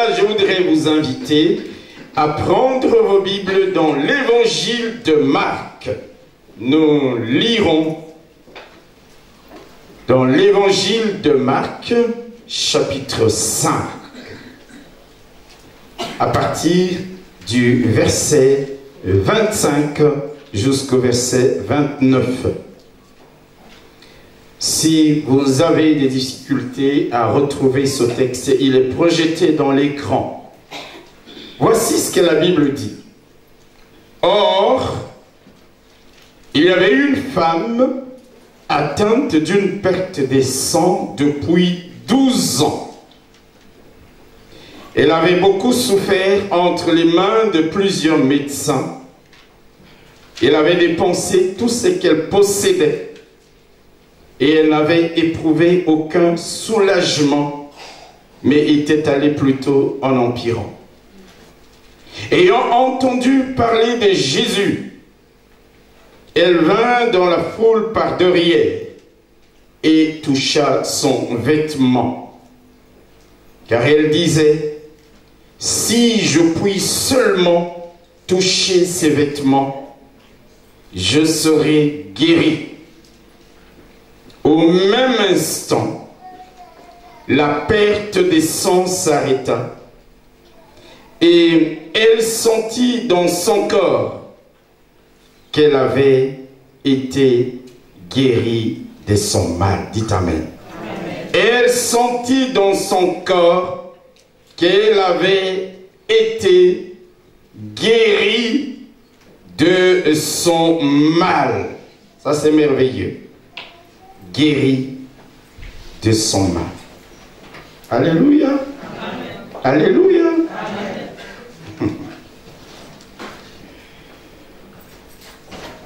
cela, je voudrais vous inviter à prendre vos Bibles dans l'évangile de Marc. Nous lirons dans l'évangile de Marc, chapitre 5, à partir du verset 25 jusqu'au verset 29. Si vous avez des difficultés à retrouver ce texte, il est projeté dans l'écran. Voici ce que la Bible dit. Or, il y avait une femme atteinte d'une perte des sangs depuis 12 ans. Elle avait beaucoup souffert entre les mains de plusieurs médecins. Elle avait dépensé tout ce qu'elle possédait et elle n'avait éprouvé aucun soulagement, mais était allée plutôt en empirant. Ayant entendu parler de Jésus, elle vint dans la foule par derrière et toucha son vêtement, car elle disait, « Si je puis seulement toucher ses vêtements, je serai guérie. » Au même instant, la perte des sangs s'arrêta et elle sentit dans son corps qu'elle avait été guérie de son mal. Dites Amen. Elle sentit dans son corps qu'elle avait été guérie de son mal. Ça, c'est merveilleux. Guérie de son mal. Alléluia. Amen. Alléluia. Amen.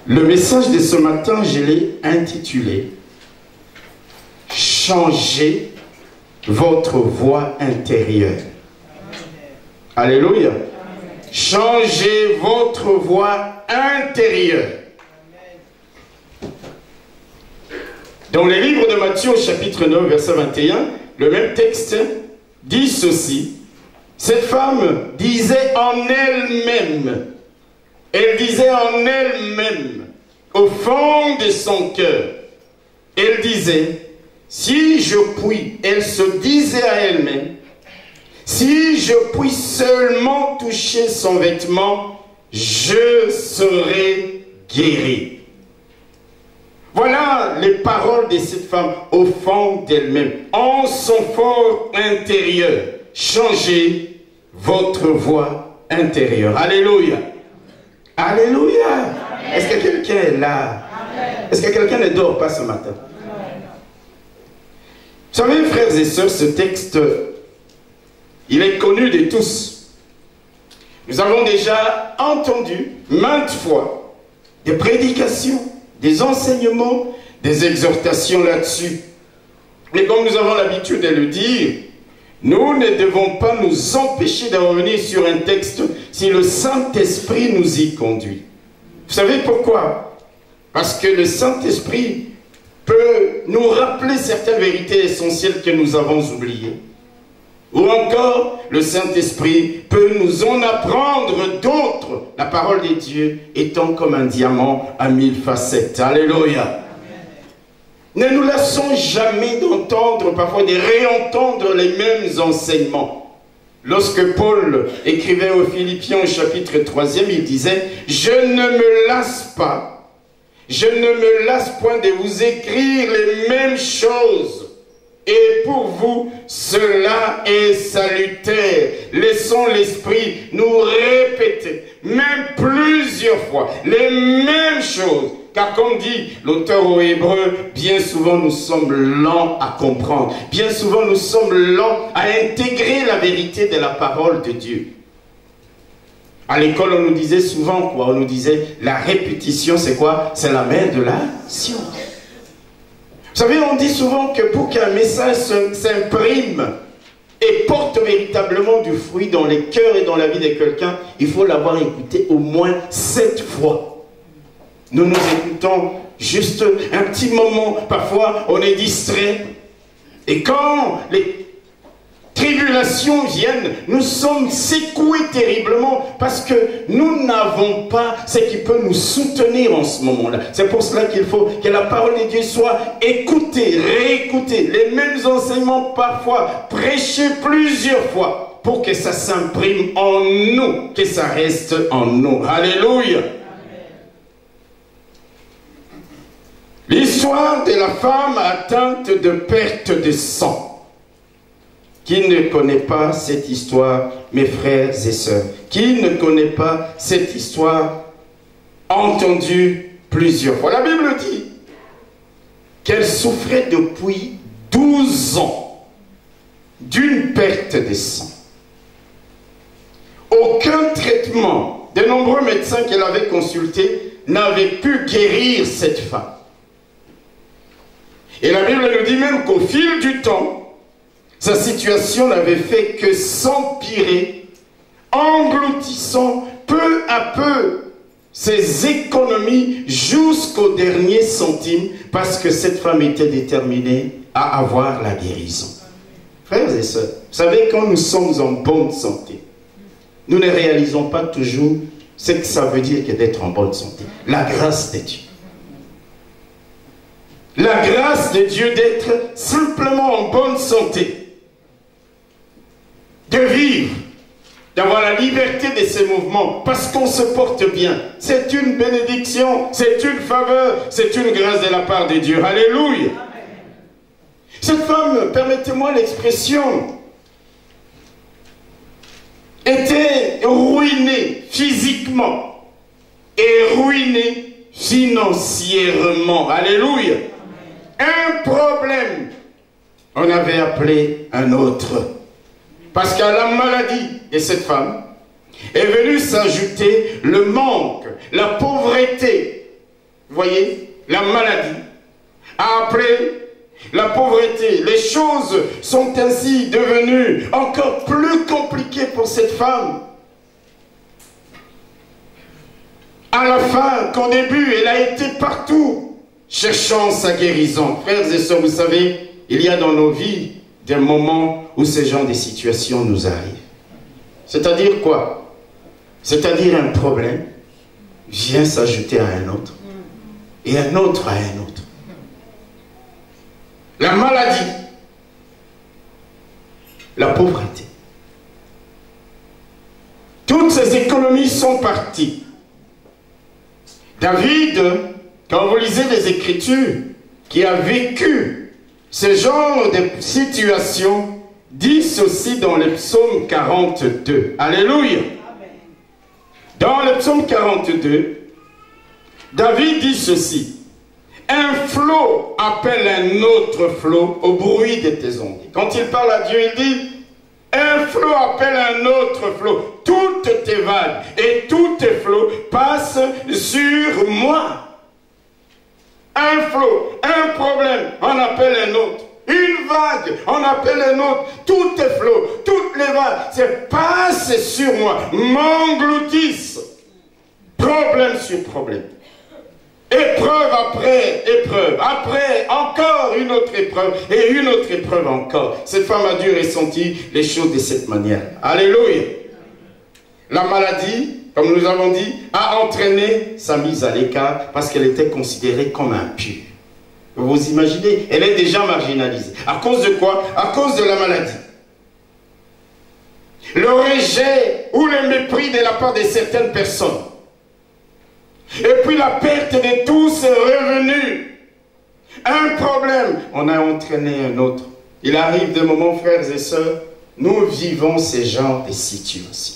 Le message de ce matin, je l'ai intitulé « Changez votre voix intérieure ». Alléluia. Amen. Changez votre voix intérieure. Dans les livres de Matthieu, au chapitre 9, verset 21, le même texte dit ceci. Cette femme disait en elle-même, au fond de son cœur, elle disait, si je puis, elle se disait à elle-même, si je puis seulement toucher son vêtement, je serai guérie. Voilà les paroles de cette femme au fond d'elle-même, en son fort intérieur. Changez votre voix intérieure. Alléluia. Alléluia. Est-ce que quelqu'un est là? Est-ce que quelqu'un ne dort pas ce matin? Vous savez, frères et sœurs, ce texte, il est connu de tous. Nous avons déjà entendu maintes fois des prédications, des enseignements, des exhortations là-dessus. Mais comme nous avons l'habitude de le dire, nous ne devons pas nous empêcher de revenir sur un texte si le Saint-Esprit nous y conduit. Vous savez pourquoi? Parce que le Saint-Esprit peut nous rappeler certaines vérités essentielles que nous avons oubliées. Ou encore, le Saint-Esprit peut nous en apprendre d'autres, la parole de Dieu étant comme un diamant à 1000 facettes. Alléluia. Ne nous laissons jamais d'entendre, parfois de réentendre les mêmes enseignements. Lorsque Paul écrivait aux Philippiens au chapitre 3e, il disait « Je ne me lasse pas, je ne me lasse point de vous écrire les mêmes choses. Et pour vous, cela est salutaire. » Laissons l'Esprit nous répéter, même plusieurs fois, les mêmes choses. Car comme dit l'auteur aux Hébreux, bien souvent nous sommes lents à comprendre. Bien souvent nous sommes lents à intégrer la vérité de la parole de Dieu. À l'école, on nous disait souvent quoi? On nous disait, la répétition, c'est quoi? C'est la mère de la science. Vous savez, on dit souvent que pour qu'un message s'imprime et porte véritablement du fruit dans les cœurs et dans la vie de quelqu'un, il faut l'avoir écouté au moins 7 fois. Nous nous écoutons juste un petit moment, parfois on est distrait. Et quand les tribulations viennent, nous sommes secoués terriblement parce que nous n'avons pas ce qui peut nous soutenir en ce moment-là. C'est pour cela qu'il faut que la parole de Dieu soit écoutée, réécoutée, les mêmes enseignements parfois, prêchés plusieurs fois pour que ça s'imprime en nous, que ça reste en nous. Alléluia. L'histoire de la femme atteinte de perte de sang. Qui ne connaît pas cette histoire, mes frères et sœurs? Qui ne connaît pas cette histoire entendue plusieurs fois? La Bible dit qu'elle souffrait depuis 12 ans d'une perte de sang. Aucun traitement de nombreux médecins qu'elle avait consultés n'avaient pu guérir cette femme. Et la Bible nous dit même qu'au fil du temps, sa situation n'avait fait que s'empirer, engloutissant peu à peu ses économies jusqu'au dernier centime, parce que cette femme était déterminée à avoir la guérison. Frères et sœurs, vous savez, quand nous sommes en bonne santé, nous ne réalisons pas toujours ce que ça veut dire que d'être en bonne santé. La grâce de Dieu. La grâce de Dieu d'être simplement en bonne santé. De vivre, d'avoir la liberté de ses mouvements, parce qu'on se porte bien. C'est une bénédiction, c'est une faveur, c'est une grâce de la part de Dieu. Alléluia. Cette femme, permettez-moi l'expression, était ruinée physiquement et ruinée financièrement. Alléluia. Un problème, on avait appelé un autre. Parce qu'à la maladie de cette femme est venu s'ajouter le manque, la pauvreté. Vous voyez, la maladie a appelé la pauvreté. Les choses sont ainsi devenues encore plus compliquées pour cette femme. À la fin, qu'au début, elle a été partout cherchant sa guérison. Frères et sœurs, vous savez, il y a dans nos vies des moments où ce genre de situations nous arrivent. C'est-à-dire quoi? C'est-à-dire un problème vient s'ajouter à un autre, et un autre à un autre. La maladie, la pauvreté. Toutes ces économies sont parties. David, quand vous lisez les Écritures, qui a vécu ce genre de situation, dit ceci dans le psaume 42. Alléluia. Dans le psaume 42, David dit ceci. Un flot appelle un autre flot au bruit de tes ondes. Quand il parle à Dieu, il dit, un flot appelle un autre flot. Toutes tes vagues et tous tes flots passent sur moi. Un flot, un problème, on appelle un autre. Une vague, on appelle un autre. Tous tes flots, toutes les vagues, passent sur moi, m'engloutissent. Problème sur problème. Épreuve après épreuve. Après, encore une autre épreuve. Et une autre épreuve encore. Cette femme a dû ressentir les choses de cette manière. Alléluia. La maladie, comme nous avons dit, a entraîné sa mise à l'écart parce qu'elle était considérée comme impure. Vous imaginez, elle est déjà marginalisée. À cause de quoi? À cause de la maladie. Le rejet ou le mépris de la part de certaines personnes. Et puis la perte de tous ses revenus. Un problème, on a entraîné un autre. Il arrive des moments, frères et sœurs, nous vivons ces genres de situations.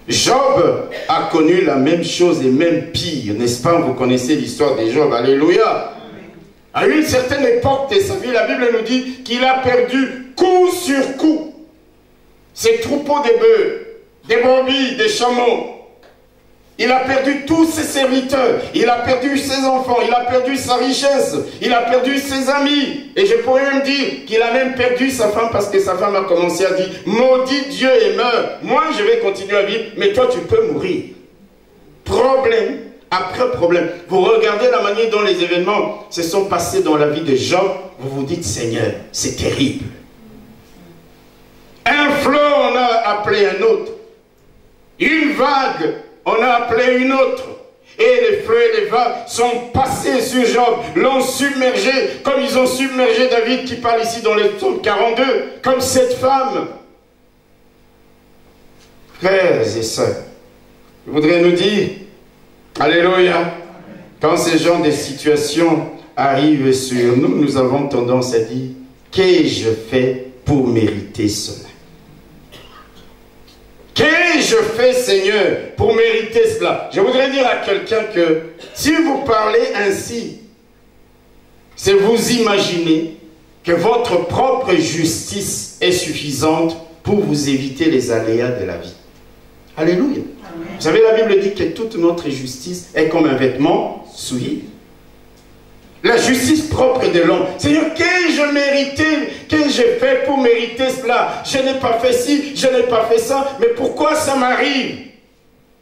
Job a connu la même chose et même pire, n'est-ce pas? Vous connaissez l'histoire de Job, alléluia. À une certaine époque de sa vie, la Bible nous dit qu'il a perdu coup sur coup ses troupeaux de bœufs, des brebis, des chameaux. Il a perdu tous ses serviteurs, il a perdu ses enfants, il a perdu sa richesse, il a perdu ses amis. Et je pourrais même dire qu'il a même perdu sa femme parce que sa femme a commencé à dire « Maudit Dieu et meurs, moi je vais continuer à vivre, mais toi tu peux mourir. » Problème après problème. Vous regardez la manière dont les événements se sont passés dans la vie de Job, vous vous dites « Seigneur, c'est terrible. » appelé un autre. Une vague, on a appelé une autre. Et les fleuves et les vagues sont passés sur Job, l'ont submergé, comme ils ont submergé David qui parle ici dans le psaume 42, comme cette femme. Frères et sœurs, je voudrais nous dire, alléluia, quand ces genres de situations arrivent sur nous, nous avons tendance à dire, qu'ai-je fait pour mériter cela? Qu'ai-je fait, Seigneur, pour mériter cela? Je voudrais dire à quelqu'un que, si vous parlez ainsi, c'est vous imaginer que votre propre justice est suffisante pour vous éviter les aléas de la vie. Alléluia. Amen. Vous savez, la Bible dit que toute notre justice est comme un vêtement souillé. La justice propre de l'homme. Seigneur, qu'ai-je mérité, qu'ai-je fait pour mériter cela? Je n'ai pas fait ci, je n'ai pas fait ça, mais pourquoi ça m'arrive?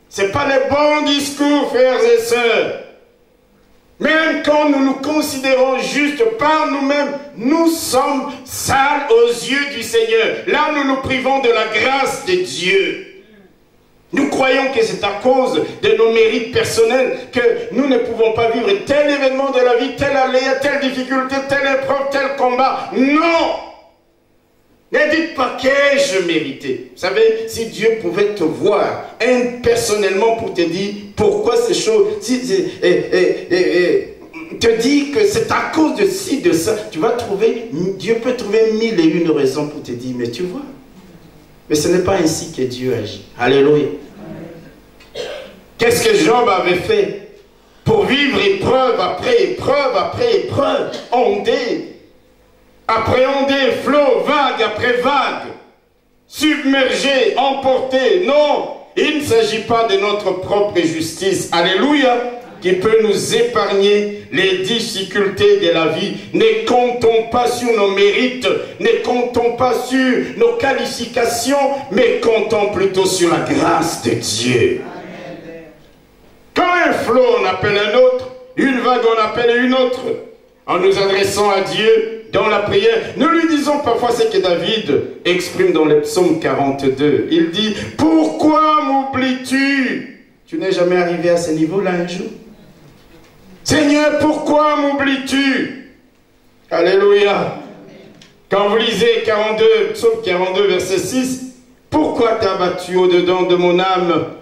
Ce n'est pas les bons discours, frères et sœurs. Même quand nous nous considérons justes par nous-mêmes, nous sommes sales aux yeux du Seigneur. Là, nous nous privons de la grâce de Dieu. Nous croyons que c'est à cause de nos mérites personnels que nous ne pouvons pas vivre tel événement de la vie, tel aléa, telle difficulté, telle épreuve, tel combat. Non! Ne dites pas qu'ai-je mérité. Vous savez, si Dieu pouvait te voir personnellement pour te dire pourquoi ces choses, te dit que c'est à cause de ci, de ça, tu vas trouver, Dieu peut trouver 1001 raisons pour te dire, mais tu vois. Mais ce n'est pas ainsi que Dieu agit. Alléluia. Qu'est-ce que Job avait fait pour vivre épreuve après épreuve après épreuve, ondée après ondée, flot, vague après vague, submergé, emporté? Non, il ne s'agit pas de notre propre justice. Alléluia. Qui peut nous épargner les difficultés de la vie. Ne comptons pas sur nos mérites, ne comptons pas sur nos qualifications, mais comptons plutôt sur la grâce de Dieu. Quand un flot, on appelle un autre, une vague, on appelle une autre. En nous adressant à Dieu dans la prière, nous lui disons parfois ce que David exprime dans le psaume 42. Il dit, « Pourquoi m'oublies-tu » Tu n'es jamais arrivé à ce niveau-là un jour? Seigneur, pourquoi m'oublies-tu? Alléluia. Quand vous lisez 42, psaume 42, verset 6, pourquoi t'as abattu au-dedans de mon âme?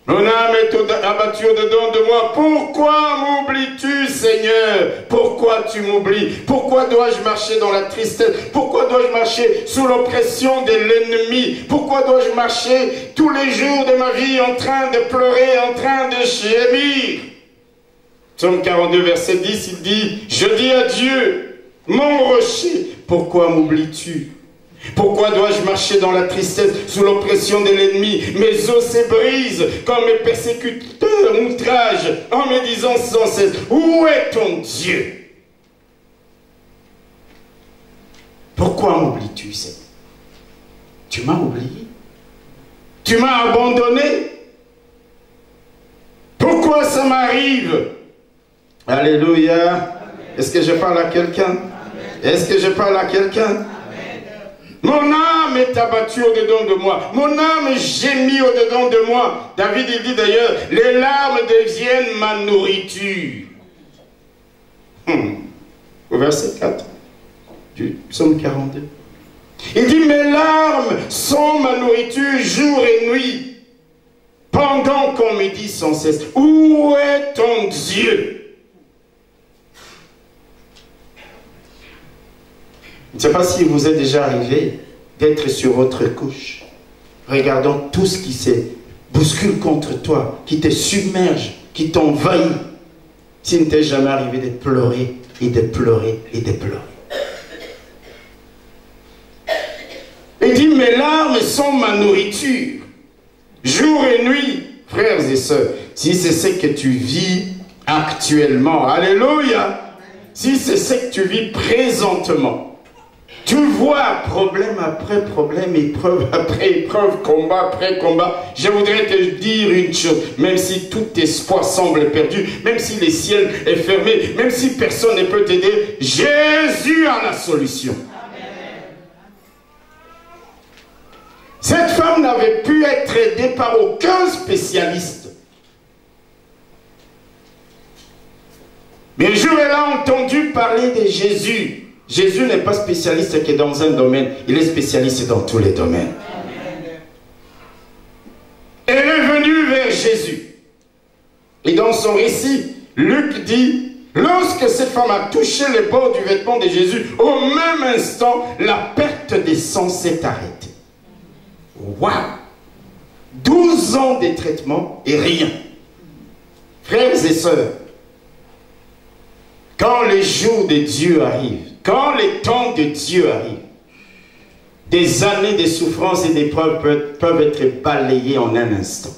Mon âme est abattue au-dedans de moi. Pourquoi m'oublies-tu, Seigneur? Pourquoi tu m'oublies? Pourquoi dois-je marcher dans la tristesse? Pourquoi dois-je marcher sous l'oppression de l'ennemi? Pourquoi dois-je marcher tous les jours de ma vie en train de pleurer, en train de gémir? Psaume 42, verset 10, il dit, « Je dis à Dieu, mon rocher, pourquoi m'oublies-tu? Pourquoi dois-je marcher dans la tristesse sous l'oppression de l'ennemi? Mes os se brisent comme mes persécuteurs m'outragent en me disant sans cesse, où est ton Dieu? » Pourquoi m'oublies-tu, Seigneur? Tu m'as oublié? Tu m'as abandonné? Pourquoi ça m'arrive? Alléluia. Est-ce que je parle à quelqu'un? Est-ce que je parle à quelqu'un? Mon âme est abattue au-dedans de moi. Mon âme gémit au-dedans de moi. David, il dit d'ailleurs, les larmes deviennent ma nourriture. Au verset 4 du psaume 42. Il dit, mes larmes sont ma nourriture jour et nuit. Pendant qu'on me dit sans cesse, où est ton Dieu? Je ne sais pas si vous est déjà arrivé d'être sur votre couche, regardant tout ce qui se bouscule contre toi, qui te submerge, qui t'envahit. S'il ne t'est jamais arrivé de pleurer et de pleurer et de pleurer. Il dit, mes larmes sont ma nourriture, jour et nuit, frères et sœurs. Si c'est ce que tu vis actuellement, alléluia, si c'est ce que tu vis présentement, tu vois problème après problème, épreuve après épreuve, combat après combat. Je voudrais te dire une chose, même si tout espoir semble perdu, même si le ciel est fermé, même si personne ne peut t'aider, Jésus a la solution. Amen. Cette femme n'avait pu être aidé par aucun spécialiste. Mais un jour, elle a entendu parler de Jésus. Jésus n'est pas spécialiste que dans un domaine, il est spécialiste dans tous les domaines. Elle est venue vers Jésus. Et dans son récit, Luc dit, lorsque cette femme a touché les bords du vêtement de Jésus, au même instant, la perte des sangs s'est arrêtée. Waouh! 12 ans de traitement et rien. Frères et sœurs, quand les jours de Dieu arrivent, quand les temps de Dieu arrivent, des années de souffrance et d'épreuves peuvent être balayées en un instant.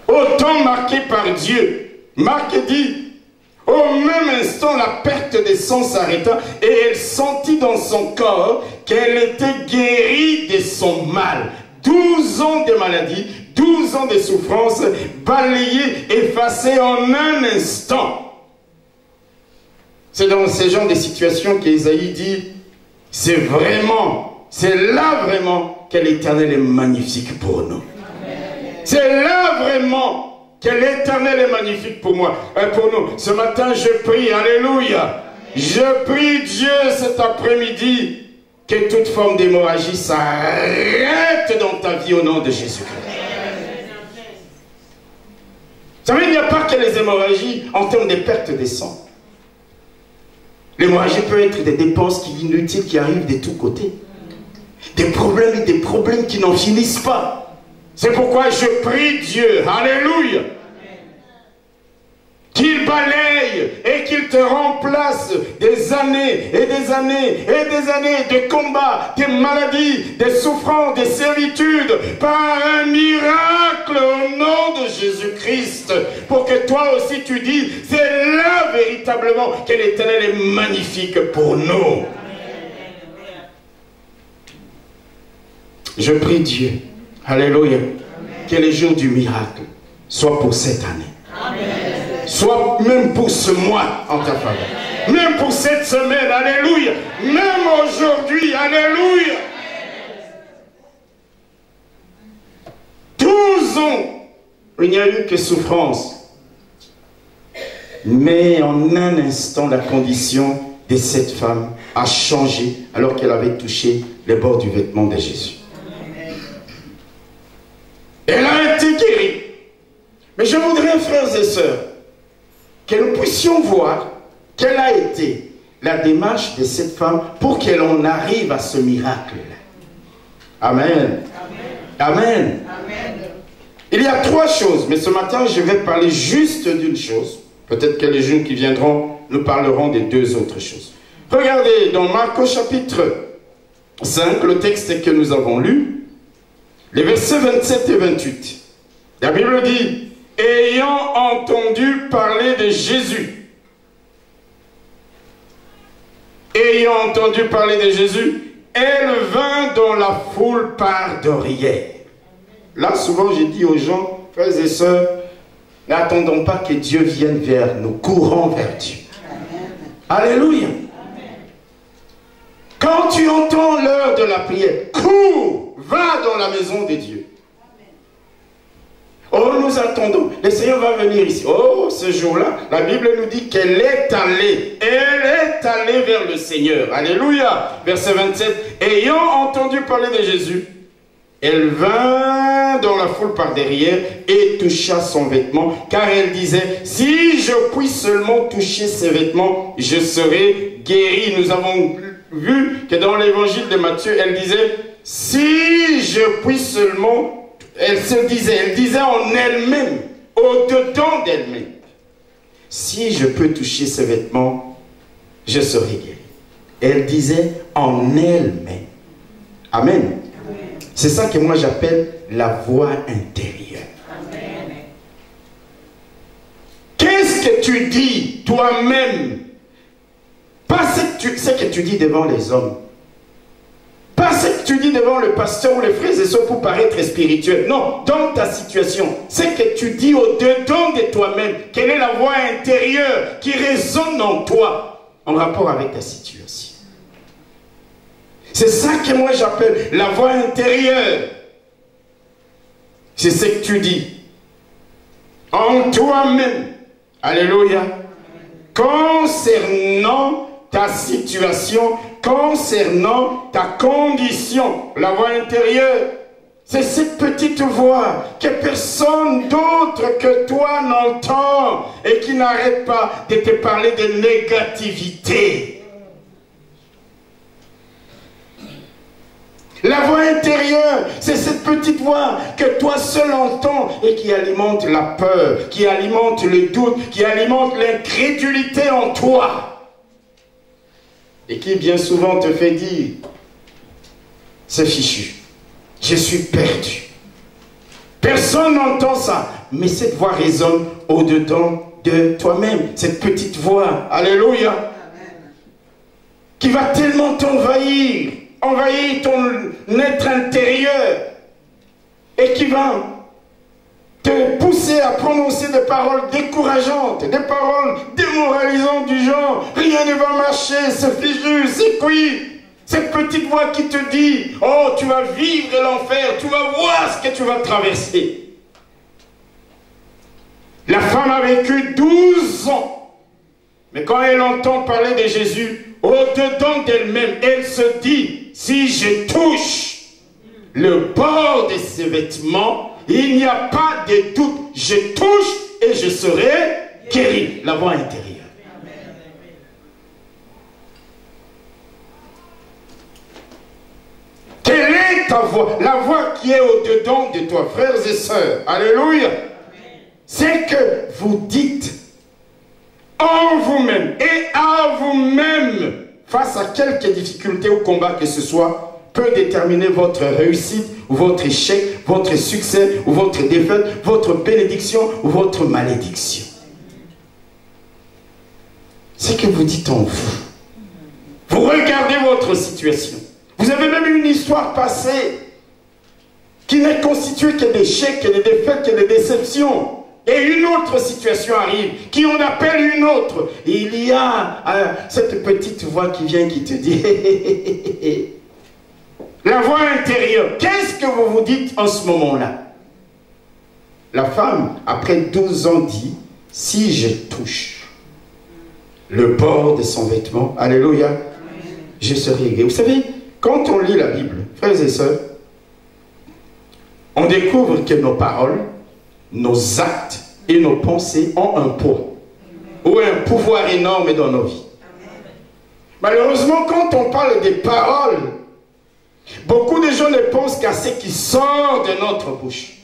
Au temps marqué par Dieu, Marc dit, au même instant, la perte des sangs s'arrêta et elle sentit dans son corps qu'elle était guérie de son mal. 12 ans de maladie, 12 ans de souffrance, balayés, effacés en un instant. C'est dans ce genre de situation qu'Ésaïe dit, c'est là vraiment que l'Éternel est magnifique pour nous. C'est là vraiment que l'Éternel est magnifique pour moi, pour nous. Ce matin, je prie, alléluia. Je prie Dieu cet après-midi que toute forme d'hémorragie s'arrête dans ta vie au nom de Jésus-Christ. Vous savez, il n'y a pas que les hémorragies en termes de perte de sang. L'hémorragie peut être des dépenses inutiles qui arrivent de tous côtés. Des problèmes et des problèmes qui n'en finissent pas. C'est pourquoi je prie Dieu, alléluia, qu'il balaye et qu'il te remplace des années et des années et des années de combats, des maladies, des souffrances, des servitudes, par un miracle au nom de Jésus-Christ, pour que toi aussi tu dis, c'est là véritablement que l'Éternel est magnifique pour nous. Je prie Dieu, alléluia, que les jours du miracle soient pour cette année. Amen. Soit même pour ce mois en ta faveur. Même pour cette semaine, alléluia. Même aujourd'hui, alléluia. 12 ans, il n'y a eu que souffrance. Mais en un instant, la condition de cette femme a changé alors qu'elle avait touché les bords du vêtement de Jésus. Elle a été guérie. Mais je voudrais, frères et sœurs, que nous puissions voir quelle a été la démarche de cette femme pour qu'elle en arrive à ce miracle-là. Amen. Amen. Amen. Amen. Il y a 3 choses, mais ce matin, je vais parler juste d'une chose. Peut-être que les jours qui viendront, nous parlerons des 2 autres choses. Regardez, dans Marc au chapitre 5, le texte que nous avons lu, les versets 27 et 28. La Bible dit, ayant entendu parler de Jésus. Ayant entendu parler de Jésus, elle vint dans la foule par derrière. Là, souvent, j'ai dit aux gens, frères et sœurs, n'attendons pas que Dieu vienne vers nous, courons vers Dieu. Amen. Alléluia. Amen. Quand tu entends l'heure de la prière, cours, va dans la maison de Dieu. Oh, nous attendons. Le Seigneur va venir ici. Oh, ce jour-là, la Bible nous dit qu'elle est allée. Elle est allée vers le Seigneur. Alléluia. Verset 27. Ayant entendu parler de Jésus, elle vint dans la foule par derrière et toucha son vêtement, car elle disait, si je puis seulement toucher ses vêtements, je serai guérie. Nous avons vu que dans l'évangile de Matthieu, elle disait, si je puis seulement... Elle disait en elle-même, au-dedans d'elle-même, si je peux toucher ses vêtements, je serai guérie. Elle disait en elle-même. Amen. C'est ça que moi j'appelle la voix intérieure. Amen. Qu'est-ce que tu dis toi-même? Pas ce que tu dis devant les hommes. Pas ce que tu dis devant le pasteur ou les frères et sœurs pour paraître spirituel. Non, dans ta situation, c'est que tu dis au-dedans de toi-même. Quelle est la voix intérieure qui résonne en toi en rapport avec ta situation? C'est ça que moi j'appelle la voix intérieure. C'est ce que tu dis. En toi-même. Alléluia. Concernant ta situation, concernant ta condition, la voix intérieure, c'est cette petite voix que personne d'autre que toi n'entend et qui n'arrête pas de te parler de négativité. La voix intérieure, c'est cette petite voix que toi seul entends et qui alimente la peur, qui alimente le doute, qui alimente l'incrédulité en toi. Et qui bien souvent te fait dire, c'est fichu, je suis perdu. Personne n'entend ça, mais cette voix résonne au-dedans de toi-même, cette petite voix, alléluia, amen, qui va tellement t'envahir, envahir ton être intérieur et qui va te pousser à prononcer des paroles décourageantes, des paroles démoralisantes du genre « rien ne va marcher, c'est fichu, c'est cuit ». Cette petite voix qui te dit « oh, tu vas vivre l'enfer, tu vas voir ce que tu vas traverser ». La femme a vécu 12 ans, mais quand elle entend parler de Jésus, au-dedans d'elle-même, elle se dit, si je touche le bord de ses vêtements, il n'y a pas de doute, je touche et je serai guéri. La voix intérieure. Quelle est ta voix? La voix qui est au-dedans de toi, frères et sœurs. Alléluia. C'est que vous dites en vous-même et à vous-même, face à quelques difficultés ou combats que ce soit, peut déterminer votre réussite ou votre échec, votre succès ou votre défaite, votre bénédiction ou votre malédiction. C'est que vous dites en vous. Vous regardez votre situation. Vous avez même une histoire passée qui n'est constituée que d'échecs, que de défaites, que de déceptions. Et une autre situation arrive, qui en appelle une autre. Et il y a cette petite voix qui vient, qui te dit, la voix intérieure, qu'est-ce que vous vous dites en ce moment-là? La femme, après 12 ans, dit, si je touche le bord de son vêtement, alléluia, je serai guéri. Vous savez, quand on lit la Bible, frères et sœurs, on découvre que nos paroles, nos actes et nos pensées ont un poids ou un pouvoir énorme dans nos vies. Malheureusement, quand on parle des paroles, beaucoup de gens ne pensent qu'à ce qui sort de notre bouche.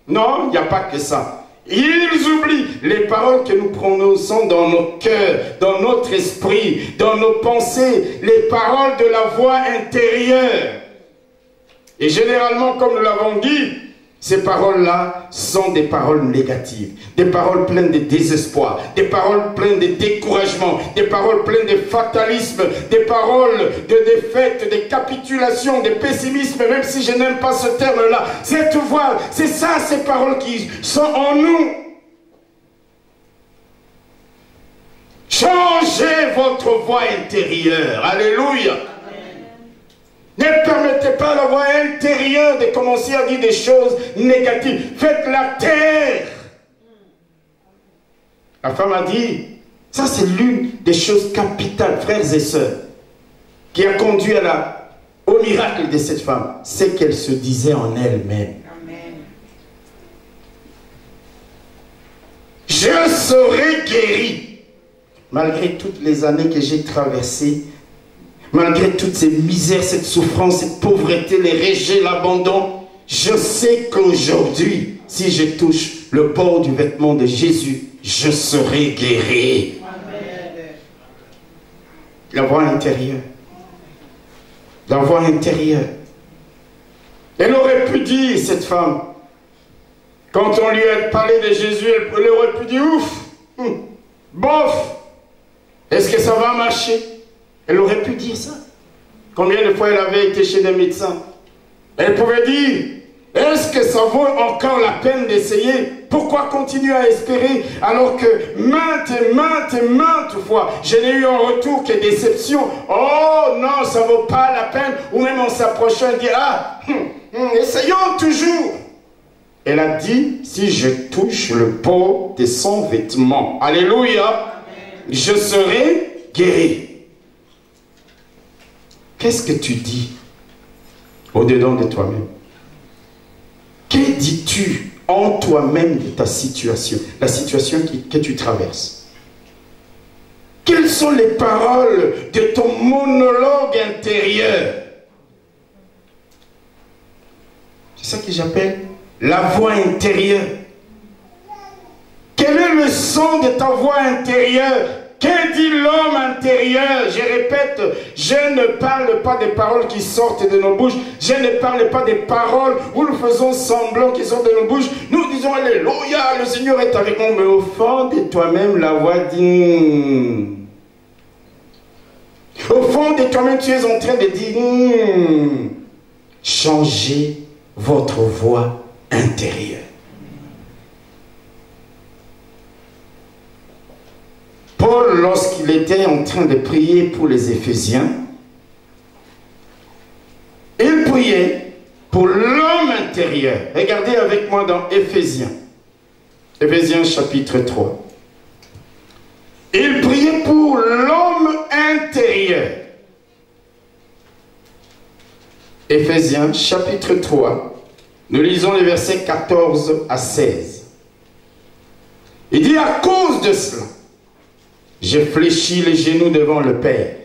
Non, il n'y a pas que ça. Ils oublient les paroles que nous prononçons dans nos cœurs, dans notre esprit, dans nos pensées, les paroles de la voix intérieure. Et généralement, comme nous l'avons dit, ces paroles-là sont des paroles négatives, des paroles pleines de désespoir, des paroles pleines de découragement, des paroles pleines de fatalisme, des paroles de défaite, de capitulation, de pessimisme, même si je n'aime pas ce terme-là. Cette voix, c'est ça, ces paroles qui sont en nous. Changez votre voix intérieure. Alléluia. Ne permettez pas à la voix intérieure de commencer à dire des choses négatives. Faites-la taire. La femme a dit, ça c'est l'une des choses capitales, frères et sœurs, qui a conduit au miracle de cette femme. C'est qu'elle se disait en elle-même. Je serai guéri. Malgré toutes les années que j'ai traversées, malgré toutes ces misères, cette souffrance, cette pauvreté, les rejets, l'abandon, je sais qu'aujourd'hui, si je touche le bord du vêtement de Jésus, je serai guéri. Amen. La voix intérieure. La voix intérieure. Elle aurait pu dire, cette femme, quand on lui a parlé de Jésus, elle aurait pu dire, ouf, bof, est-ce que ça va marcher? Elle aurait pu dire ça. Combien de fois elle avait été chez des médecins? Elle pouvait dire, est-ce que ça vaut encore la peine d'essayer? Pourquoi continuer à espérer alors que maintes fois, je n'ai eu en retour que déception. Oh non, ça ne vaut pas la peine. Ou même en s'approchant, elle dit, ah, essayons toujours. Elle a dit, si je touche le bord de son vêtement, alléluia, je serai guéri. Qu'est-ce que tu dis au-dedans de toi-même? Que dis-tu en toi-même de ta situation, la situation que tu traverses? Quelles sont les paroles de ton monologue intérieur? C'est ça que j'appelle la voix intérieure. Quel est le son de ta voix intérieure? Que dit l'homme intérieur? Je répète, je ne parle pas des paroles qui sortent de nos bouches. Je ne parle pas des paroles où nous faisons semblant qu'ils sortent de nos bouches. Nous disons, alléluia, le Seigneur est avec nous. Mais au fond de toi-même, la voix dit... Au fond de toi-même, tu es en train de dire... Changez votre voix intérieure. Paul, lorsqu'il était en train de prier pour les Éphésiens, il priait pour l'homme intérieur. Regardez avec moi dans Éphésiens. Éphésiens chapitre 3. Il priait pour l'homme intérieur. Éphésiens chapitre 3. Nous lisons les versets 14 à 16. Il dit, à cause de cela, j'ai fléchi les genoux devant le Père,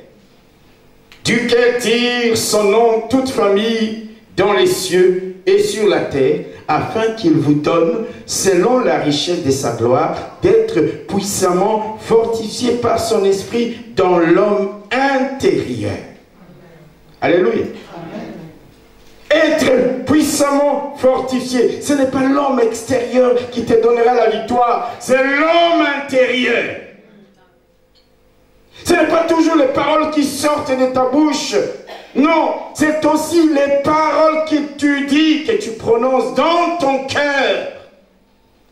duquel tire son nom toute famille dans les cieux et sur la terre, afin qu'il vous donne, selon la richesse de sa gloire, d'être puissamment fortifié par son esprit dans l'homme intérieur. Alléluia. Être puissamment fortifié, ce n'est pas l'homme extérieur qui te donnera la victoire, c'est l'homme intérieur. Ce n'est pas toujours les paroles qui sortent de ta bouche. Non, c'est aussi les paroles que tu dis, que tu prononces dans ton cœur.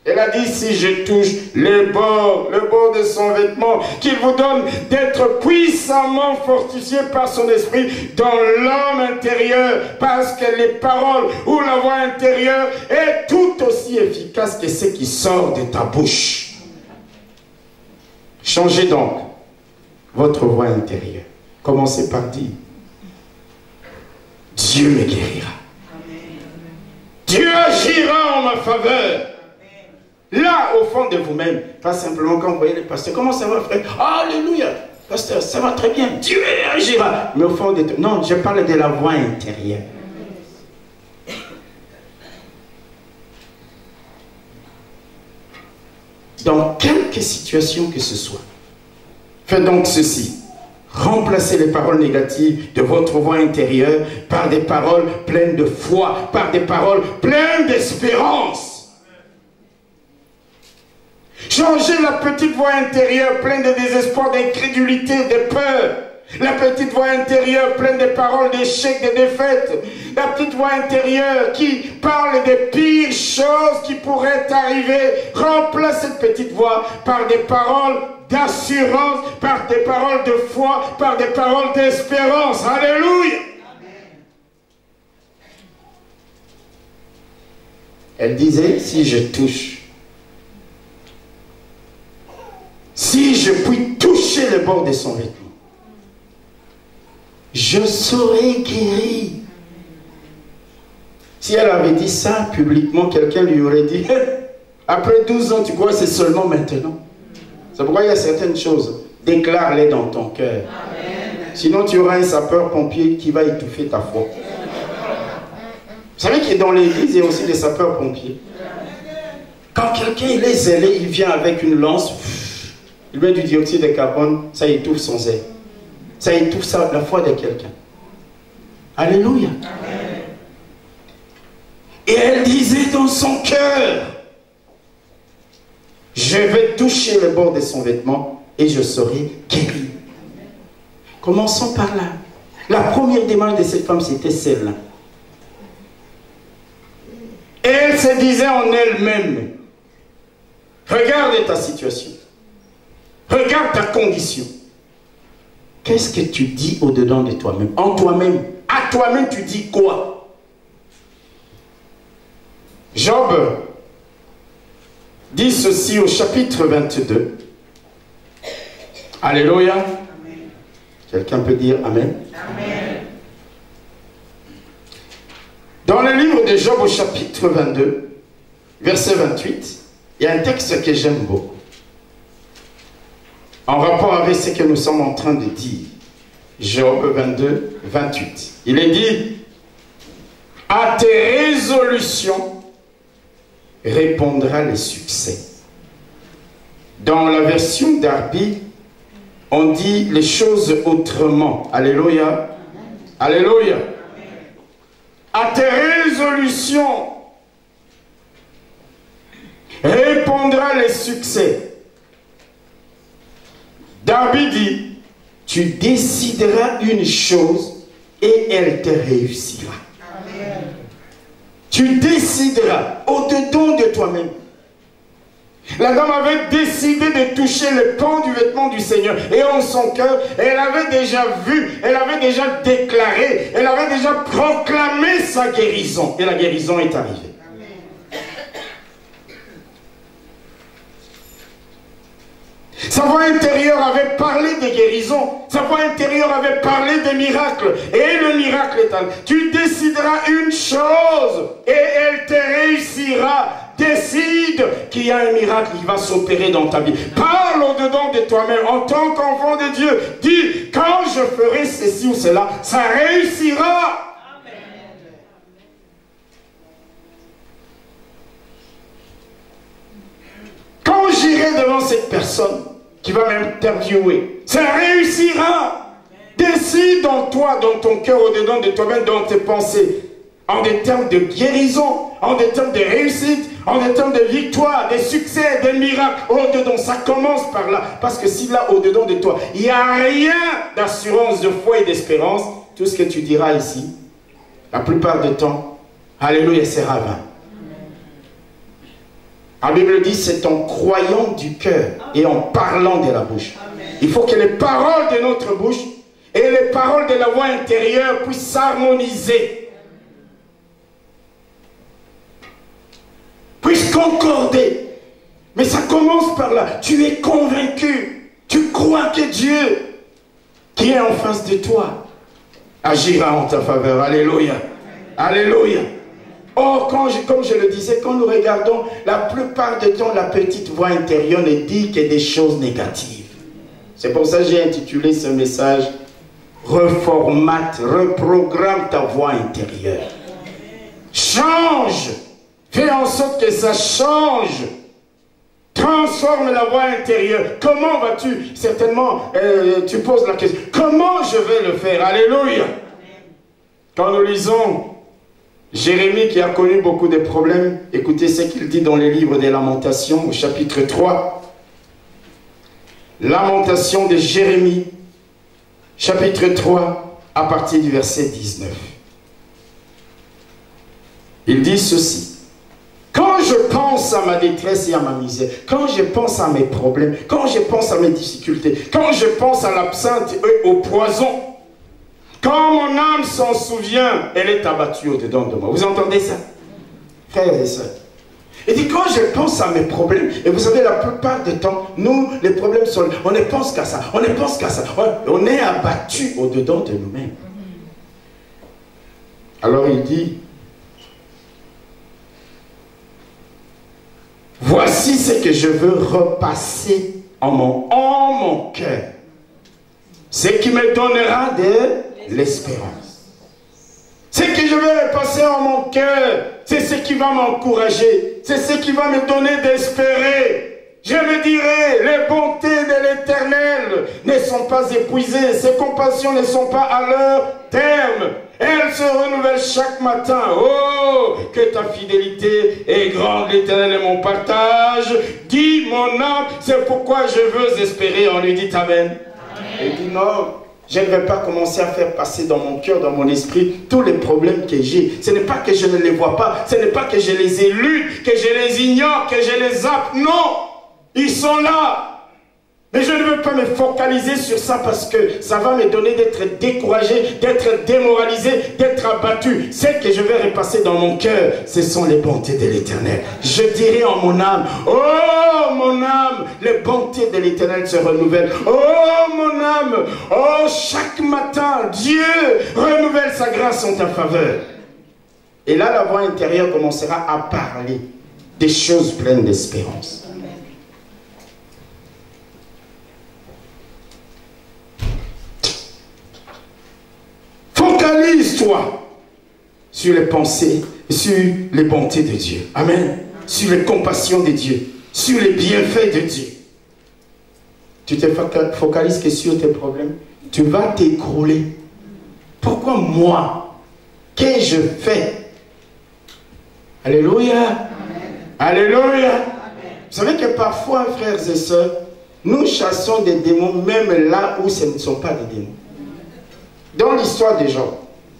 Elle a dit, si je touche le bord de son vêtement, qu'il vous donne d'être puissamment fortifié par son esprit dans l'homme intérieur, parce que les paroles ou la voix intérieure est tout aussi efficace que ce qui sort de ta bouche. Changez donc votre voix intérieure. Commencez par dire, Dieu me guérira. Dieu agira en ma faveur. Là, au fond de vous-même, pas simplement quand vous voyez les pasteurs. Comment ça va, frère? Alléluia. Pasteur, ça va très bien. Dieu agira. Mais au fond de tout. Non, je parle de la voix intérieure. Dans quelque situation que ce soit, faites donc ceci. Remplacez les paroles négatives de votre voix intérieure par des paroles pleines de foi, par des paroles pleines d'espérance. Changez la petite voix intérieure pleine de désespoir, d'incrédulité, de peur. La petite voix intérieure pleine de paroles d'échec, de défaite. La petite voix intérieure qui parle des pires choses qui pourraient arriver. Remplace cette petite voix par des paroles d'assurance, par des paroles de foi, par des paroles d'espérance. Alléluia. Elle disait, si je touche, si je puis toucher le bord de son vêtement, je serai guéri. Si elle avait dit ça publiquement, quelqu'un lui aurait dit, après 12 ans, tu crois que c'est seulement maintenant? C'est pourquoi il y a certaines choses, déclare-les dans ton cœur. Sinon, tu auras un sapeur-pompier qui va étouffer ta foi. Vous savez que dans l'église, il y a aussi des sapeurs-pompiers. Quand quelqu'un il est zélé, il vient avec une lance, il met du dioxyde de carbone, ça étouffe son zèle. Ça étouffe la foi de quelqu'un. Alléluia. Amen. Et elle disait dans son cœur, je vais toucher le bord de son vêtement et je serai guéri. Commençons par là. La première démarche de cette femme, c'était celle-là. Elle se disait en elle-même, Regarde ta situation. Regarde ta condition. Qu'est-ce que tu dis au-dedans de toi-même? En toi-même. À toi-même, tu dis quoi? Job dit ceci au chapitre 22. Alléluia. Quelqu'un peut dire Amen? Amen. Dans le livre de Job au chapitre 22, verset 28, il y a un texte que j'aime beaucoup. En rapport avec ce que nous sommes en train de dire. Job 22, 28. Il est dit, à tes résolutions répondra le succès. Dans la version d'Arby, on dit les choses autrement. Alléluia. Alléluia. À tes résolutions répondra le succès. Darby dit, tu décideras une chose et elle te réussira. Amen. Tu décideras au-dedans de toi-même. La dame avait décidé de toucher le pan du vêtement du Seigneur. Et en son cœur, elle avait déjà vu, elle avait déjà déclaré, elle avait déjà proclamé sa guérison. Et la guérison est arrivée. Sa voix intérieure avait parlé de guérison. Sa voix intérieure avait parlé de miracles. Et le miracle est arrivé. Tu décideras une chose et elle te réussira. Décide qu'il y a un miracle qui va s'opérer dans ta vie. Parle au-dedans de toi-même en tant qu'enfant de Dieu. Dis, quand je ferai ceci ou cela, ça réussira. Quand j'irai devant cette personne qui va m'interviewer, ça réussira. Décide en toi, dans ton cœur, au-dedans de toi-même, dans tes pensées, en des termes de guérison, en des termes de réussite, en des termes de victoire, de succès, de miracles. Au-dedans, ça commence par là. Parce que si là, au-dedans de toi, il n'y a rien d'assurance, de foi et d'espérance, tout ce que tu diras ici, la plupart du temps, alléluia, sera vain. La Bible dit, c'est en croyant du cœur et en parlant de la bouche. Amen. Il faut que les paroles de notre bouche et les paroles de la voix intérieure puissent s'harmoniser. Puissent concorder. Mais ça commence par là. Tu es convaincu. Tu crois que Dieu, qui est en face de toi, agira en ta faveur. Alléluia. Alléluia. Or, comme je le disais, quand nous regardons, la plupart du temps, la petite voix intérieure ne dit que des choses négatives. C'est pour ça que j'ai intitulé ce message « Reformate, reprogramme ta voix intérieure. Change, fais en sorte que ça change. Transforme la voix intérieure. Comment vas-tu? Certainement, tu poses la question. Comment je vais le faire? Alléluia. Quand nous lisons Jérémie qui a connu beaucoup de problèmes, écoutez ce qu'il dit dans les livres des Lamentations au chapitre 3. Lamentation de Jérémie, chapitre 3, à partir du verset 19. Il dit ceci. Quand je pense à ma détresse et à ma misère, quand je pense à mes problèmes, quand je pense à mes difficultés, quand je pense à l'absinthe et au poison, quand mon âme s'en souvient, elle est abattue au-dedans de moi. Vous entendez ça? Frères et sœurs. Il dit, quand je pense à mes problèmes, et vous savez, la plupart du temps, nous, les problèmes sont, on ne pense qu'à ça, on ne pense qu'à ça. On est abattu au-dedans de nous-mêmes. Alors il dit, voici ce que je veux repasser en mon cœur. Ce qui me donnera de l'espérance. Ce que je vais repasser en mon cœur, c'est ce qui va m'encourager, c'est ce qui va me donner d'espérer. Je me dirai, les bontés de l'Éternel ne sont pas épuisées, ses compassions ne sont pas à leur terme. Elles se renouvellent chaque matin. Oh, que ta fidélité est grande, l'Éternel est mon partage. Dis mon âme, c'est pourquoi je veux espérer. On lui dit Amen. Il dit non, je ne vais pas commencer à faire passer dans mon cœur, dans mon esprit, tous les problèmes que j'ai. Ce n'est pas que je ne les vois pas, ce n'est pas que je les ai lus, que je les ignore, que je les zappe. Non, Ils sont là. Mais je ne veux pas me focaliser sur ça parce que ça va me donner d'être découragé, d'être démoralisé, d'être abattu. Ce que je vais repasser dans mon cœur, ce sont les bontés de l'Éternel. Je dirai en mon âme, oh mon âme, les bontés de l'Éternel se renouvellent. Oh mon âme, oh chaque matin, Dieu renouvelle sa grâce en ta faveur. Et là, la voix intérieure commencera à parler des choses pleines d'espérance. Focalise-toi sur les pensées, sur les bontés de Dieu. Amen. Sur les compassions de Dieu, sur les bienfaits de Dieu. Tu te focalises que sur tes problèmes, tu vas t'écrouler. Pourquoi moi? Qu'ai-je fait? Alléluia. Amen. Alléluia. Amen. Vous savez que parfois, frères et sœurs, nous chassons des démons même là où ce ne sont pas des démons. Dans l'histoire des gens,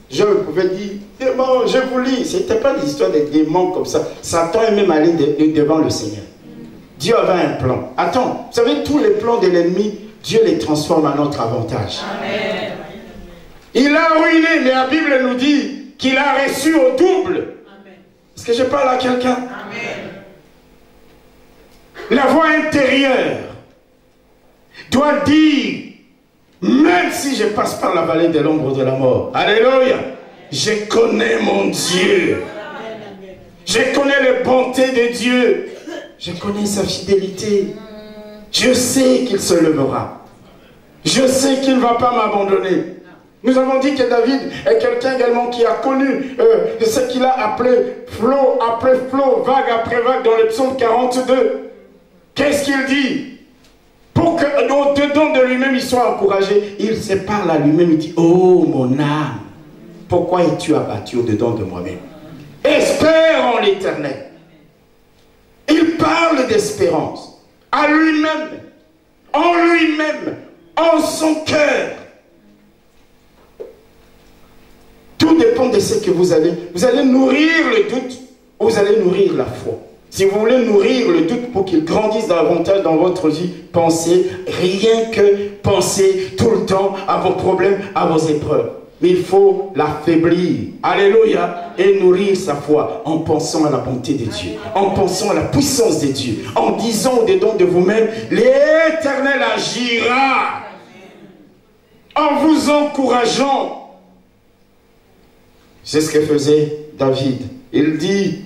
je pouvais dire, démon, je vous lis. Ce n'était pas des histoires de démons comme ça. Satan est même allé devant le Seigneur. Dieu avait un plan. Attends, vous savez, tous les plans de l'ennemi, Dieu les transforme à notre avantage. Amen. Il a ruiné, mais la Bible nous dit qu'il a reçu au double. Est-ce que je parle à quelqu'un? La voix intérieure doit dire, même si je passe par la vallée de l'ombre de la mort, alléluia, je connais mon Dieu. Je connais les bontés de Dieu. Je connais sa fidélité. Je sais qu'il se lèvera. Je sais qu'il ne va pas m'abandonner. Nous avons dit que David est quelqu'un également qui a connu ce qu'il a appelé flot après flot, vague après vague dans le psaume 42. Qu'est-ce qu'il dit? Pour que au-dedans de lui-même il soit encouragé, il se parle à lui-même, il dit, oh mon âme, pourquoi es-tu abattu au-dedans de moi-même? Espère en l'Éternel. Il parle d'espérance à lui-même, en son cœur. Tout dépend de ce que vous allez nourrir le doute ou vous allez nourrir la foi. Si vous voulez nourrir le doute pour qu'il grandisse davantage dans votre vie, pensez, rien que pensez tout le temps à vos problèmes, à vos épreuves. Mais il faut l'affaiblir, alléluia, et nourrir sa foi en pensant à la bonté de Dieu, en pensant à la puissance de Dieu, en disant au-dedans de vous-même, l'Éternel agira, en vous encourageant. C'est ce que faisait David. Il dit,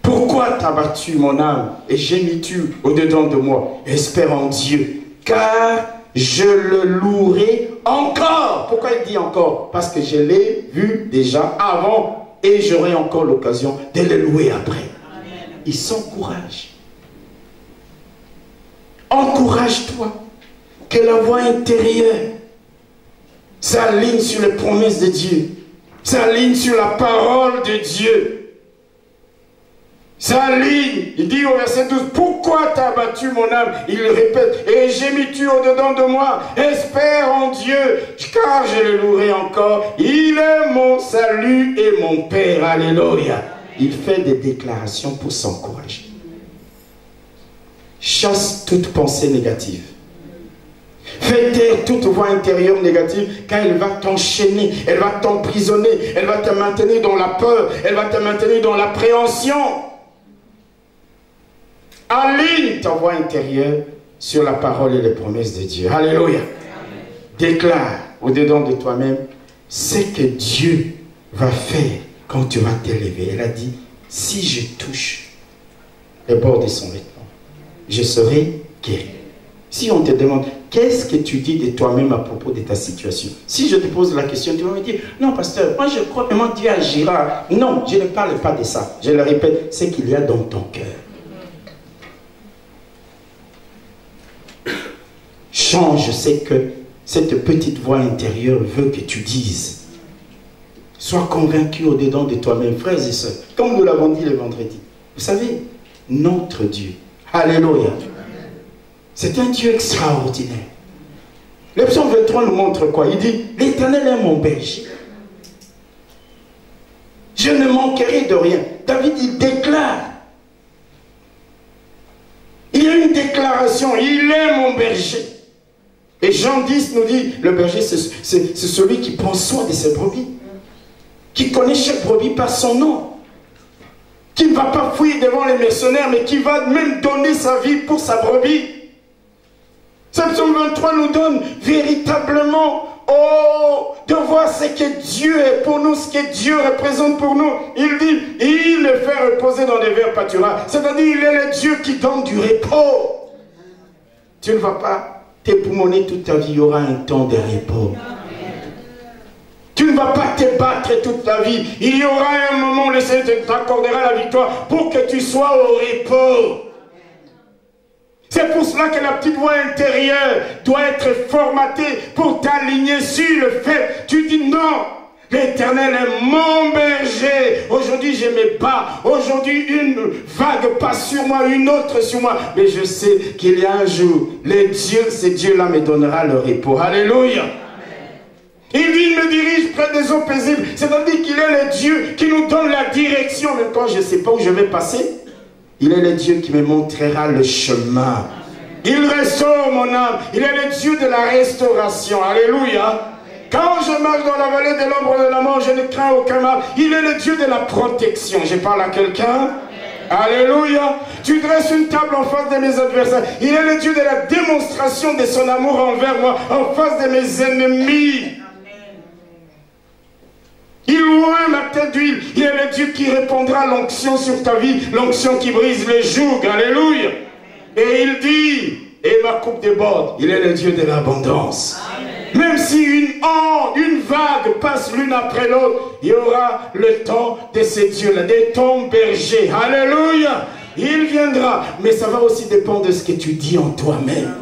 pourquoi t'as battu mon âme et gémis-tu au-dedans de moi? Espère en Dieu, car je le louerai encore. Pourquoi il dit encore? Parce que je l'ai vu déjà avant et j'aurai encore l'occasion de le louer après. Amen. Il s'encourage. Encourage-toi. Que la voix intérieure s'aligne sur les promesses de Dieu, s'aligne sur la parole de Dieu. S'aligne, il dit au verset 12, pourquoi t'as battu mon âme? Il répète, et gémis-tu au-dedans de moi? Espère en Dieu, car je le louerai encore. Il est mon salut et mon Père. Alléluia. Il fait des déclarations pour s'encourager. Chasse toute pensée négative. Fais taire toute voix intérieure négative, car elle va t'enchaîner, elle va t'emprisonner, elle va te maintenir dans la peur, elle va te maintenir dans l'appréhension. Aligne ta voix intérieure sur la parole et les promesses de Dieu. Alléluia. Déclare au-dedans de toi-même ce que Dieu va faire quand tu vas t'élever. Elle a dit, si je touche les bords de son vêtement, je serai guéri. Si on te demande, qu'est-ce que tu dis de toi-même à propos de ta situation? Si je te pose la question, tu vas me dire, non pasteur, moi je crois vraiment Dieu agira. Non, je ne parle pas de ça. Je le répète, c'est qu'il y a dans ton cœur. Change ce que cette petite voix intérieure veut que tu dises. Sois convaincu au-dedans de toi-même, frères et sœurs, comme nous l'avons dit le vendredi. Vous savez, notre Dieu, alléluia, c'est un Dieu extraordinaire. Le psaume 23 nous montre quoi? Il dit, l'Éternel est mon berger. Je ne manquerai de rien. David, il déclare. Il y a une déclaration prédication. Il est mon berger. Et Jean 10 nous dit, le berger, c'est celui qui prend soin de ses brebis. Qui connaît chaque brebis par son nom. Qui ne va pas fuir devant les mercenaires, mais qui va même donner sa vie pour sa brebis. Ce psaume 23 nous donne véritablement, de voir ce que Dieu est pour nous, ce que Dieu représente pour nous. Il dit, il le fait reposer dans des verts pâturages. C'est-à-dire, il est le Dieu qui donne du repos. Tu ne vas pas t'époumoner toute ta vie, il y aura un temps de repos. Tu ne vas pas te battre toute ta vie. Il y aura un moment où le Seigneur t'accordera la victoire pour que tu sois au repos. C'est pour cela que la petite voix intérieure doit être formatée pour t'aligner sur le fait. Tu dis non, l'Éternel est mon berger. Aujourd'hui je me bats. Aujourd'hui une vague passe sur moi, une autre sur moi. Mais je sais qu'il y a un jour, ce Dieu-là me donnera le repos. Alléluia. Il dit, il me dirige près des eaux paisibles. C'est-à-dire qu'il est le Dieu qui nous donne la direction. Même quand je ne sais pas où je vais passer, il est le Dieu qui me montrera le chemin. Il restaure mon âme. Il est le Dieu de la restauration. Alléluia. Quand je marche dans la vallée de l'ombre de la mort, je ne crains aucun mal. Il est le Dieu de la protection. Je parle à quelqu'un. Alléluia. Tu dresses une table en face de mes adversaires. Il est le Dieu de la démonstration de son amour envers moi, en face de mes ennemis. Il oint ma tête d'huile. Il est le Dieu qui répandra l'onction sur ta vie, l'onction qui brise les jougs. Alléluia. Et il dit, et ma coupe déborde. Il est le Dieu de l'abondance. Même si une vague passe l'une après l'autre, il y aura le temps de ces dieux-là, de ton berger. Alléluia. Il viendra. Mais ça va aussi dépendre de ce que tu dis en toi-même.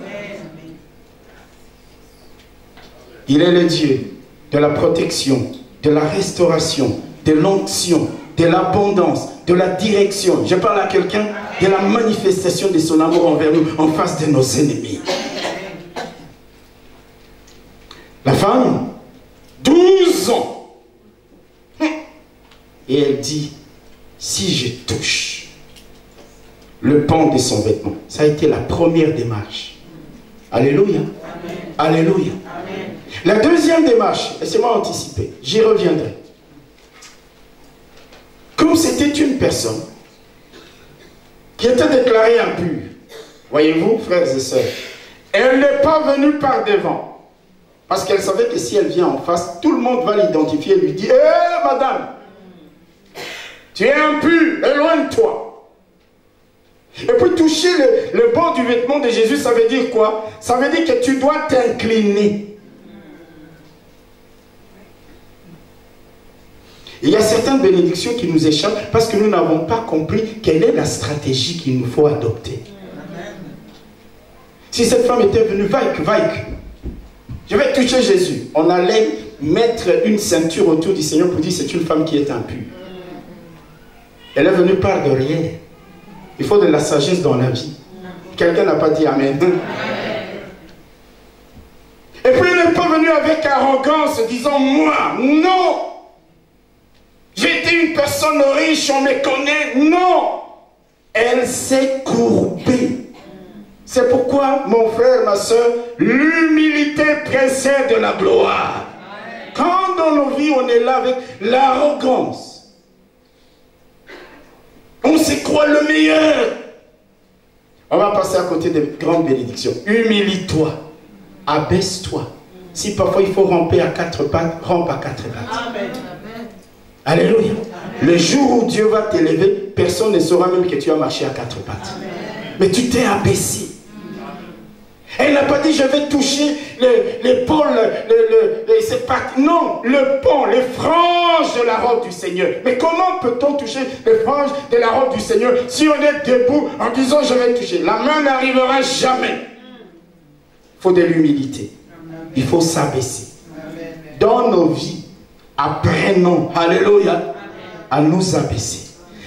Il est le Dieu de la protection, de la restauration, de l'onction, de l'abondance, de la direction. Je parle à quelqu'un de la manifestation de son amour envers nous en face de nos ennemis. La femme, 12 ans. Et elle dit, si je touche le pan de son vêtement, ça a été la première démarche. Alléluia. Amen. Alléluia. Amen. La deuxième démarche, laissez-moi anticiper, j'y reviendrai. Comme c'était une personne qui était déclarée impure, voyez-vous, frères et sœurs, elle n'est pas venue par devant. Parce qu'elle savait que si elle vient en face, tout le monde va l'identifier et lui dire, hé madame, tu es impure, éloigne-toi. Et puis toucher le bord du vêtement de Jésus, ça veut dire quoi? Ça veut dire que tu dois t'incliner. Il y a certaines bénédictions qui nous échappent parce que nous n'avons pas compris quelle est la stratégie qu'il nous faut adopter. Si cette femme était venue, vaïque, je vais toucher Jésus. On allait mettre une ceinture autour du Seigneur pour dire c'est une femme qui est impure. Elle est venue par derrière. Il faut de la sagesse dans la vie. Quelqu'un n'a pas dit Amen. Et puis elle n'est pas venue avec arrogance disant moi, non. J'étais une personne riche, on me connaît. Non. Elle s'est courbée. C'est pourquoi, mon frère, ma soeur, l'humilité précède la gloire. Quand dans nos vies, on est là avec l'arrogance, on se croit le meilleur. On va passer à côté des grandes bénédictions. Humilie-toi, abaisse-toi. Si parfois il faut ramper à 4 pattes, rampe à 4 pattes. Amen. Alléluia. Le jour où Dieu va t'élever, personne ne saura même que tu as marché à 4 pattes. Amen. Mais tu t'es abaissé. Elle n'a pas dit je vais toucher l'épaule, non, le pont, les franges de la robe du Seigneur. Mais comment peut-on toucher les franges de la robe du Seigneur si on est debout en disant je vais toucher? La main n'arrivera jamais. Il faut de l'humilité. Il faut s'abaisser. Dans nos vies, apprenons, alléluia, à nous abaisser.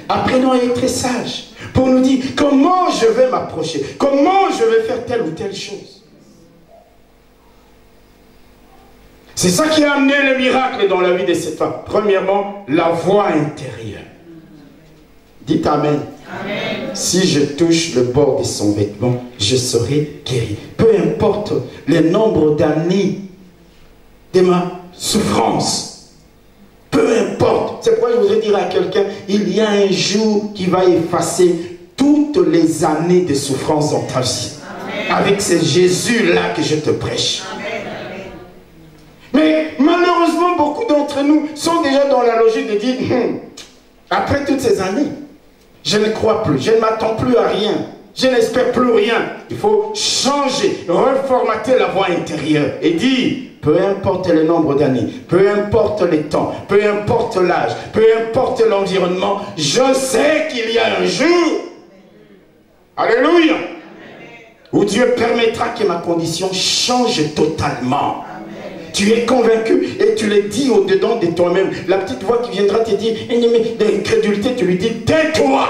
Apprenons à être sages. Pour nous dire comment je vais m'approcher, comment je vais faire telle ou telle chose. C'est ça qui a amené le miracle dans la vie de cette femme. Premièrement, la voix intérieure. Dites Amen. Amen. Si je touche le bord de son vêtement, je serai guéri. Peu importe le nombre d'années de ma souffrance. Peu importe. C'est pourquoi je voudrais dire à quelqu'un, il y a un jour qui va effacer toutes les années de souffrance dans ta vie. Avec ce Jésus-là que je te prêche. Mais malheureusement, beaucoup d'entre nous sont déjà dans la logique de dire, après toutes ces années, je ne crois plus, je ne m'attends plus à rien, je n'espère plus rien. Il faut changer, reformater la voie intérieure et dire, peu importe le nombre d'années, peu importe les temps, peu importe l'âge, peu importe l'environnement, je sais qu'il y a un jour, alléluia, où Dieu permettra que ma condition change totalement. Tu es convaincu et tu le dis au-dedans de toi-même. La petite voix qui viendra te dire, d'incrédulité, tu lui dis, tais-toi.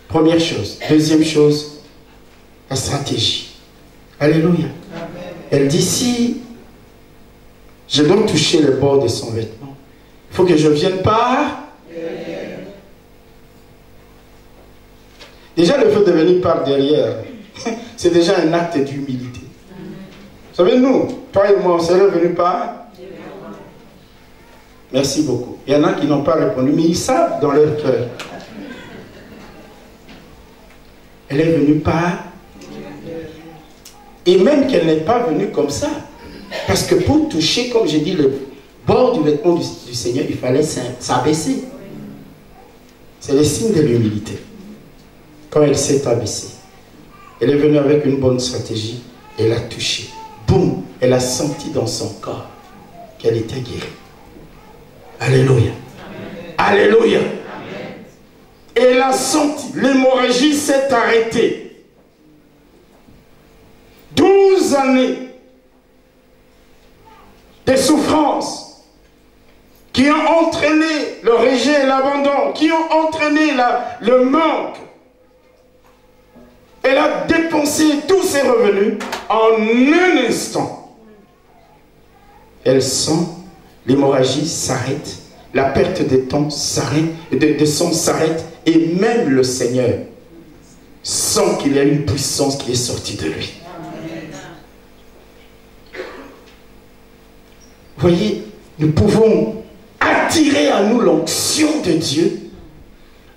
Première chose. Deuxième chose, la stratégie. Alléluia. Elle dit, si je dois toucher le bord de son vêtement, il faut que je vienne par... Déjà, le fait de venir par derrière, c'est déjà un acte d'humilité. Vous savez, nous, toi et moi, on serait venus par... Merci beaucoup. Il y en a qui n'ont pas répondu, mais ils savent dans leur cœur. Elle est venue par... Et même qu'elle n'est pas venue comme ça. Parce que pour toucher, comme j'ai dit, le bord du vêtement du Seigneur, il fallait s'abaisser. C'est le signe de l'humilité. Quand elle s'est abaissée, elle est venue avec une bonne stratégie, elle a touché. Boum, elle a senti dans son corps qu'elle était guérie. Alléluia. Amen. Alléluia. Amen. Elle a senti, l'hémorragie s'est arrêtée. 12 années de souffrance qui ont entraîné le rejet et l'abandon, qui ont entraîné le manque. Elle a dépensé tous ses revenus en un instant. Elle sent l'hémorragie s'arrête, la perte de temps s'arrête, de sang s'arrête, et même le Seigneur sent qu'il y a une puissance qui est sortie de lui. Vous voyez, nous pouvons attirer à nous l'onction de Dieu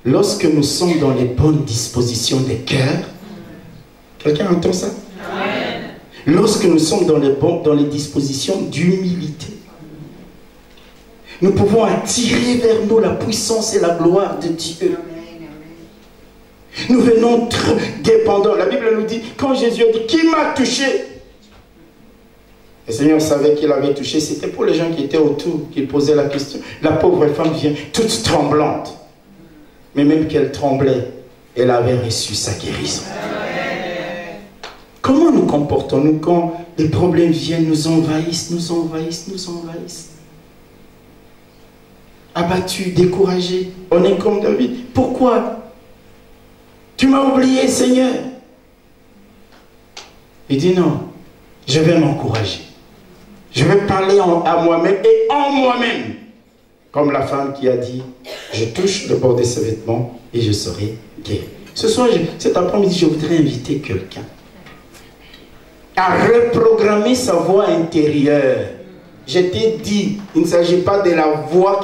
lorsque nous sommes dans les bonnes dispositions des cœurs. Quelqu'un entend ça? Amen. Lorsque nous sommes dans les dispositions d'humilité, nous pouvons attirer vers nous la puissance et la gloire de Dieu. Nous venons trop dépendants. La Bible nous dit, quand Jésus a dit, qui m'a touché? Le Seigneur savait qu'il avait touché. C'était pour les gens qui étaient autour, qui posaient la question. La pauvre femme vient toute tremblante. Mais même qu'elle tremblait, elle avait reçu sa guérison. Comment nous comportons-nous quand les problèmes viennent, nous envahissent, nous envahissent, nous envahissent? Abattus, découragés, on est comme David. Pourquoi? Tu m'as oublié, Seigneur. Il dit non, je vais m'encourager. Je vais parler à moi-même et en moi-même. Comme la femme qui a dit, je touche le bord de ses vêtements et je serai guéri. Ce soir, cet après-midi, je voudrais inviter quelqu'un à reprogrammer sa voix intérieure. Je t'ai dit, il ne s'agit pas de la voix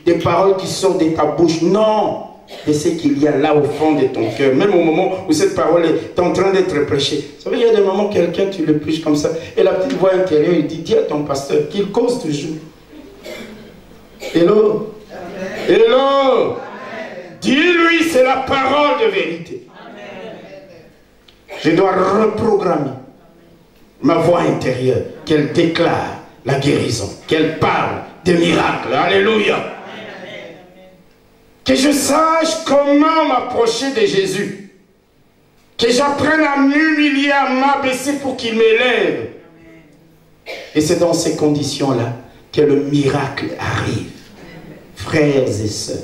des paroles qui sortent de ta bouche. Non, de ce qu'il y a là au fond de ton cœur. Même au moment où cette parole est en train d'être prêchée. Vous savez, il y a des moments où quelqu'un, tu le prêches comme ça, et la petite voix intérieure, il dit, dis à ton pasteur qu'il cause toujours. Hello. Amen. Hello. Dis-lui, c'est la parole de vérité. Amen. Je dois reprogrammer ma voix intérieure, qu'elle déclare la guérison, qu'elle parle des miracles. Alléluia. Amen. Que je sache comment m'approcher de Jésus. Que j'apprenne à m'humilier, à m'abaisser pour qu'il m'élève. Et c'est dans ces conditions-là que le miracle arrive. Frères et sœurs,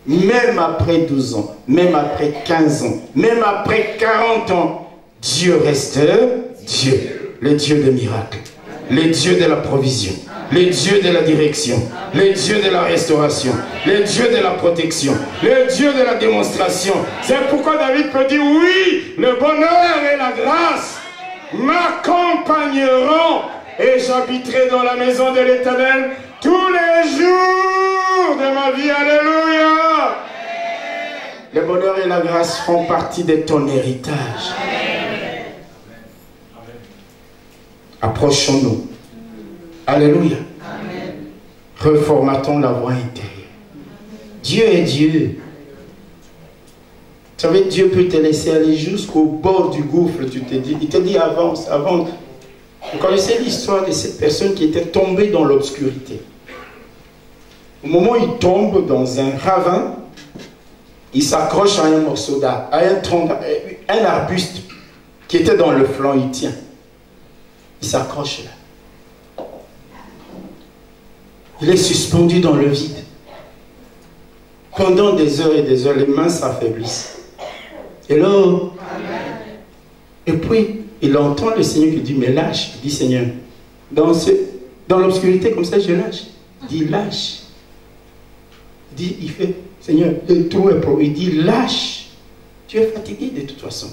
même après 12 ans, même après 15 ans, même après 40 ans, Dieu reste Dieu, le Dieu des miracles, le Dieu de la provision, les dieux de la direction, les dieux de la restauration, les dieux de la protection, les dieux de la démonstration. C'est pourquoi David peut dire oui, le bonheur et la grâce m'accompagneront et j'habiterai dans la maison de l'Éternel tous les jours de ma vie. Alléluia. Le bonheur et la grâce font partie de ton héritage. Approchons-nous. Alléluia. Reformatons la voie intérieure. Dieu est Dieu. Tu savez, Dieu peut te laisser aller jusqu'au bord du gouffre, tu te dis. Il te dit avance, avance. Vous connaissez l'histoire de cette personne qui était tombée dans l'obscurité. Au moment où il tombe dans un ravin, il s'accroche à un morceau d'arbre, à un tronc, un arbuste qui était dans le flanc, il tient. Il s'accroche là. Il est suspendu dans le vide. Pendant des heures et des heures, les mains s'affaiblissent. Hello. Et puis, il entend le Seigneur qui dit, mais lâche. Il dit, Seigneur, dans l'obscurité comme ça, je lâche. Il dit, lâche. Il fait, Seigneur, tout est pour. Il dit, lâche. Tu es fatigué de toute façon.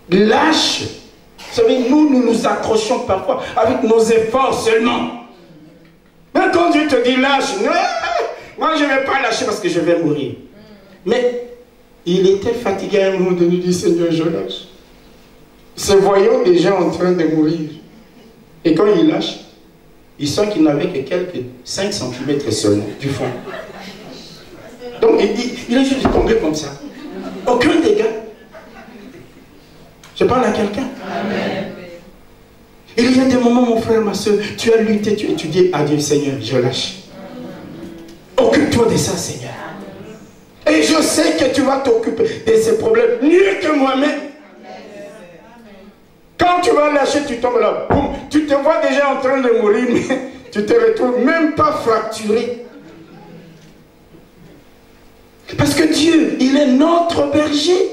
Lâche. Vous savez, nous nous accrochons parfois avec nos efforts seulement. Mais quand Dieu te dit lâche, non, moi je ne vais pas lâcher parce que je vais mourir. Mais il était fatigué à un moment donné, il dit, Seigneur, je lâche. Se voyant déjà en train de mourir. Et quand il lâche, il sent qu'il n'avait que quelques 5 cm seulement du fond. Donc il est juste tombé comme ça. Aucun dégât. Je parle à quelqu'un. Il y a des moments, mon frère, ma soeur, tu as lutté, tu dis à Dieu, Seigneur, je lâche. Occupe-toi de ça, Seigneur. Et je sais que tu vas t'occuper de ces problèmes mieux que moi-même. Quand tu vas lâcher, tu tombes là, boum, tu te vois déjà en train de mourir, mais tu te retrouves même pas fracturé. Parce que Dieu, il est notre berger.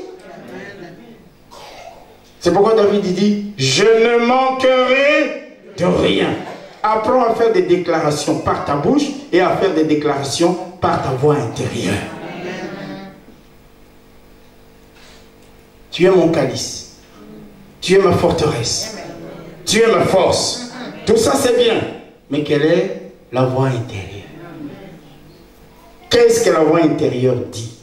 C'est pourquoi David dit, je ne manquerai de rien. Apprends à faire des déclarations par ta bouche et à faire des déclarations par ta voix intérieure. Tu es mon calice. Tu es ma forteresse. Tu es ma force. Tout ça c'est bien. Mais quelle est la voix intérieure? Qu'est-ce que la voix intérieure dit?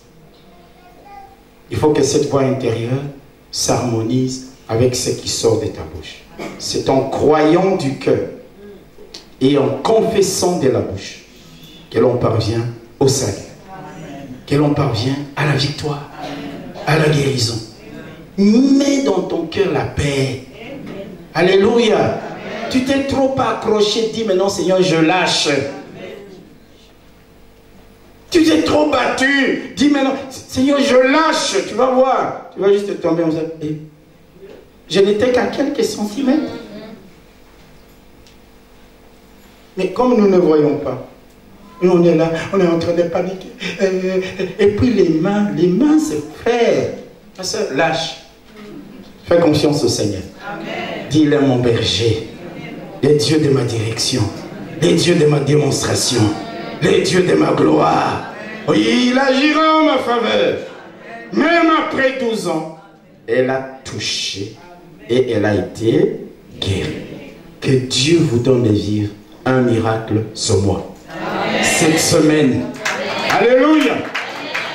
Il faut que cette voix intérieure s'harmonise avec ce qui sort de ta bouche. C'est en croyant du cœur et en confessant de la bouche que l'on parvient au salut, que l'on parvient à la victoire, à la guérison. Mets dans ton cœur la paix. Alléluia. Tu t'es trop accroché, dis maintenant Seigneur, je lâche. Tu t'es trop battu, dis maintenant Seigneur, je lâche. Tu vas voir, tu vas juste tomber en ça. Je n'étais qu'à quelques centimètres. Mais comme nous ne voyons pas, nous on est là, on est en train de paniquer. Et puis les mains c'est frère. Ma soeur, lâche. Fais confiance au Seigneur. Dis-le mon berger, les dieux de ma direction, les dieux de ma démonstration, les dieux de ma gloire. Oui, il agira en ma faveur. Même après 12 ans, elle a touché et elle a été guérie. Que Dieu vous donne de vivre un miracle ce mois, cette semaine. Alléluia.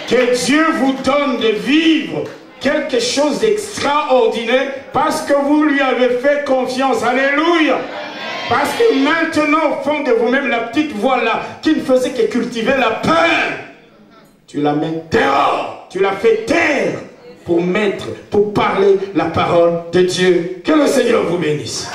Que Dieu vous donne de vivre quelque chose d'extraordinaire parce que vous lui avez fait confiance. Alléluia. Parce que maintenant, au fond de vous-même, la petite voix là, qui ne faisait que cultiver la peur, tu la mets dehors, tu la fais taire pour parler la parole de Dieu. Que le Seigneur vous bénisse.